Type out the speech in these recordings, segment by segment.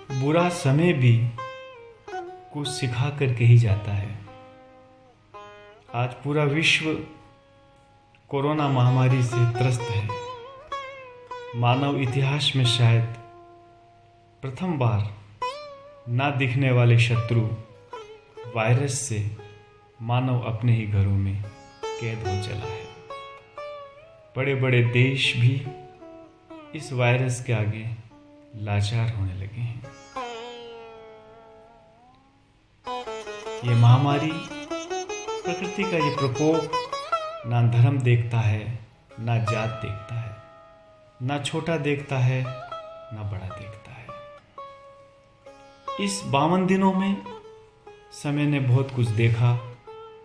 बुरा समय भी कुछ सिखा करके ही जाता है। आज पूरा विश्व कोरोना महामारी से त्रस्त है। मानव इतिहास में शायद प्रथम बार ना दिखने वाले शत्रु वायरस से मानव अपने ही घरों में कैद हो चला है। बड़े बड़े देश भी इस वायरस के आगे लाचार होने लगे हैं। ये महामारी, प्रकृति का ये प्रकोप ना धर्म देखता है, ना जात देखता है, ना छोटा देखता है, ना बड़ा देखता है। इस 52 दिनों में समय ने बहुत कुछ देखा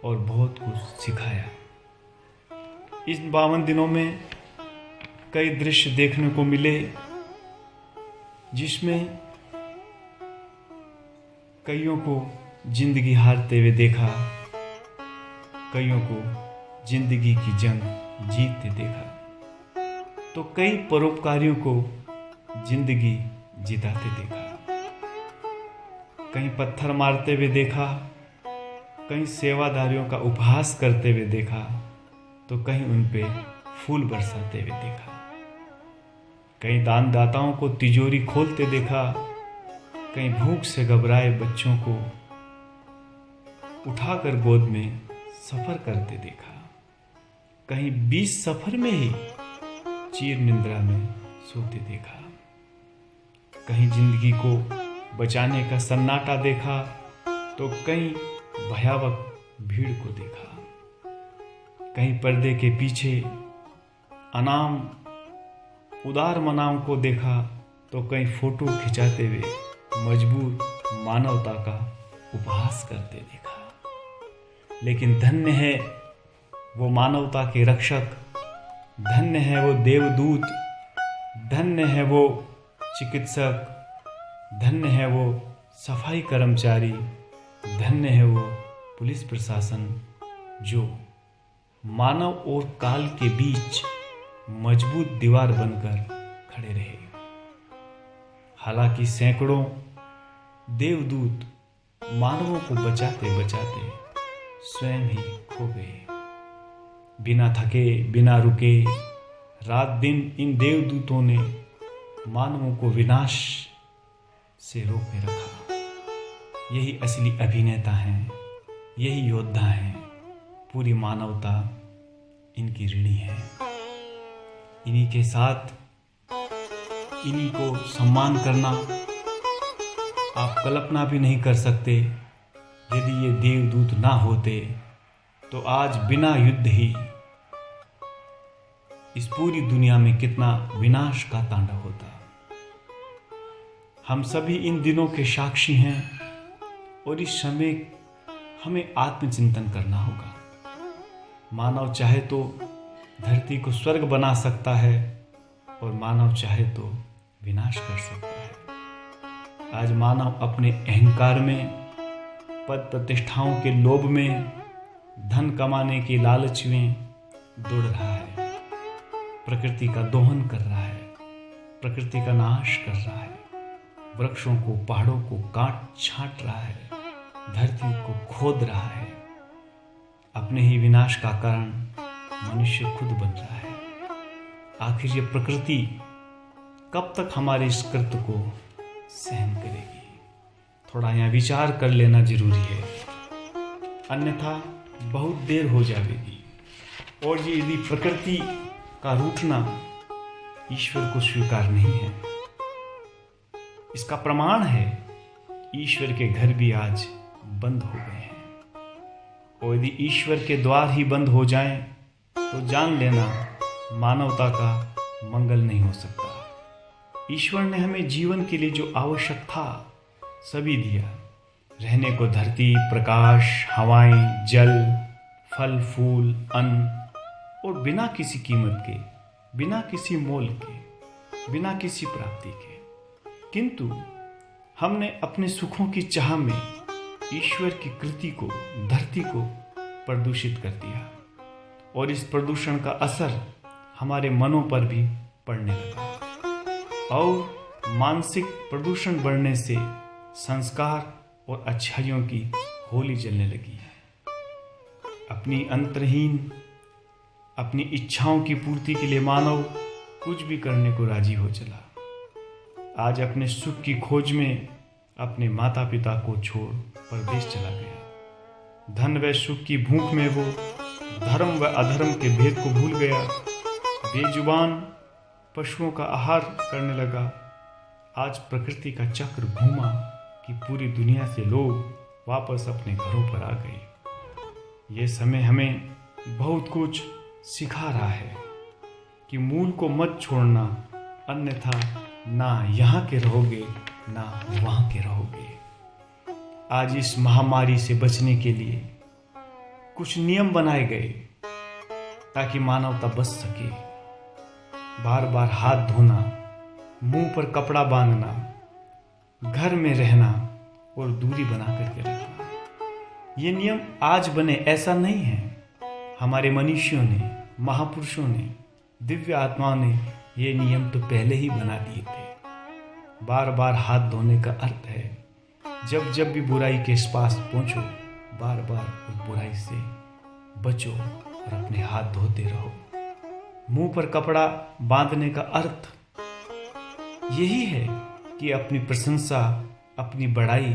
और बहुत कुछ सिखाया। इस 52 दिनों में कई दृश्य देखने को मिले जिसमें कईयों को जिंदगी हारते हुए देखा, कईयों को जिंदगी की जंग जीतते देखा, तो कई परोपकारियों को जिंदगी जिताते देखा। कहीं पत्थर मारते हुए देखा, कहीं सेवादारियों का उपहास करते हुए देखा, तो कहीं उन पे फूल बरसाते हुए देखा। कहीं दानदाताओं को तिजोरी खोलते देखा, कहीं भूख से घबराए बच्चों को उठाकर गोद में सफर करते देखा, कहीं 20 सफर में ही चीर निंद्रा में सोते देखा। कहीं जिंदगी को बचाने का सन्नाटा देखा, तो कहीं भयावह भीड़ को देखा। कहीं पर्दे के पीछे अनाम उदार मनाओं को देखा, तो कहीं फोटो खिंचाते हुए मजबूर मानवता का उपहास करते देखा। लेकिन धन्य है वो मानवता के रक्षक, धन्य है वो देवदूत, धन्य है वो चिकित्सक, धन्य है वो सफाई कर्मचारी, धन्य है वो पुलिस प्रशासन जो मानव और काल के बीच मजबूत दीवार बनकर खड़े रहे। हालांकि सैकड़ों देवदूत मानवों को बचाते बचाते स्वयं ही खो गए। बिना थके, बिना रुके, रात दिन इन देवदूतों ने मानवों को विनाश से रोके रखा। यही असली अभिनेता हैं, यही योद्धा हैं। पूरी मानवता इनकी ऋणी है। इन्हीं के साथ इन्हीं को सम्मान करना आप कल्पना भी नहीं कर सकते। यदि ये देवदूत ना होते तो आज बिना युद्ध ही इस पूरी दुनिया में कितना विनाश का तांडव होता। हम सभी इन दिनों के साक्षी हैं और इस समय हमें आत्मचिंतन करना होगा। मानव चाहे तो धरती को स्वर्ग बना सकता है और मानव चाहे तो विनाश कर सकता है। आज मानव अपने अहंकार में, पद प्रतिष्ठाओं के लोभ में, धन कमाने के लालच में दौड़ रहा है। प्रकृति का दोहन कर रहा है, प्रकृति का नाश कर रहा है, वृक्षों को, पहाड़ों को काट छांट रहा है, धरती को खोद रहा है। अपने ही विनाश का कारण मनुष्य खुद बन रहा है। आखिर ये प्रकृति कब तक हमारे इस कृत्य को सहन करेगी? थोड़ा यहाँ विचार कर लेना जरूरी है, अन्यथा बहुत देर हो जाएगी। और ये यदि प्रकृति का रूठना ईश्वर को स्वीकार नहीं है, इसका प्रमाण है ईश्वर के घर भी आज बंद हो गए हैं। और यदि ईश्वर के द्वार ही बंद हो जाएं तो जान लेना मानवता का मंगल नहीं हो सकता। ईश्वर ने हमें जीवन के लिए जो आवश्यक था सभी दिया। रहने को धरती, प्रकाश, हवाएं, जल, फल फूल, अन्न, और बिना किसी कीमत के, बिना किसी मोल के, बिना किसी प्राप्ति के। किंतु हमने अपने सुखों की चाह में ईश्वर की कृति को, धरती को प्रदूषित कर दिया और इस प्रदूषण का असर हमारे मनों पर भी पड़ने लगा। और मानसिक प्रदूषण बढ़ने से संस्कार और अच्छाइयों की होली जलने लगी है। अपनी अंतर्हीन अपनी इच्छाओं की पूर्ति के लिए मानव कुछ भी करने को राजी हो चला। आज अपने सुख की खोज में अपने माता पिता को छोड़ परदेश चला गया। धन व सुख की भूख में वो धर्म व अधर्म के भेद को भूल गया। बेजुबान पशुओं का आहार करने लगा। आज प्रकृति का चक्र घूमा कि पूरी दुनिया से लोग वापस अपने घरों पर आ गए। ये समय हमें बहुत कुछ सिखा रहा है कि मूल को मत छोड़ना, अन्यथा ना यहाँ के रहोगे ना वहाँ के रहोगे। आज इस महामारी से बचने के लिए कुछ नियम बनाए गए ताकि मानवता बच सके। बार बार हाथ धोना, मुंह पर कपड़ा बांधना, घर में रहना और दूरी बना करके रखना। ये नियम आज बने ऐसा नहीं है। हमारे मनुष्यों ने, महापुरुषों ने, दिव्य आत्माओं ने ये नियम तो पहले ही बना दिए थे। बार बार हाथ धोने का अर्थ है जब जब भी बुराई के पास पहुंचो, बार बार उस बुराई से बचो और अपने हाथ धोते रहो। मुंह पर कपड़ा बांधने का अर्थ यही है कि अपनी प्रशंसा, अपनी बड़ाई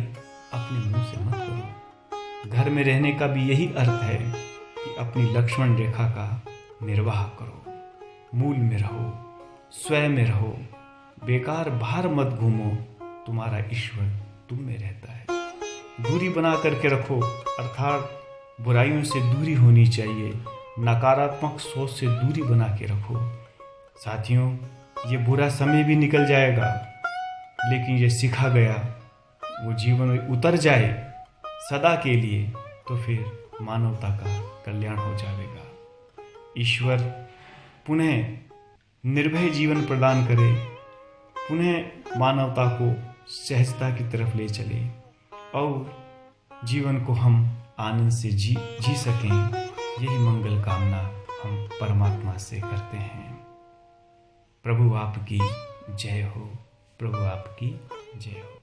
अपने मुंह से मत करो। घर में रहने का भी यही अर्थ है कि अपनी लक्ष्मण रेखा का निर्वाह करो। मूल में रहो, स्वयं में रहो, बेकार बाहर मत घूमो। तुम्हारा ईश्वर तुम में रहता है। दूरी बना करके रखो, अर्थात बुराइयों से दूरी होनी चाहिए। नकारात्मक सोच से दूरी बना के रखो। साथियों, ये बुरा समय भी निकल जाएगा, लेकिन ये सीखा गया वो जीवन में उतर जाए सदा के लिए, तो फिर मानवता का कल्याण हो जाएगा। ईश्वर पुनः निर्भय जीवन प्रदान करे, पुनः मानवता को सहजता की तरफ ले चले और जीवन को हम आनंद से जी सकें। यही मंगल कामना हम परमात्मा से करते हैं। प्रभु आपकी जय हो, प्रभु आपकी जय हो।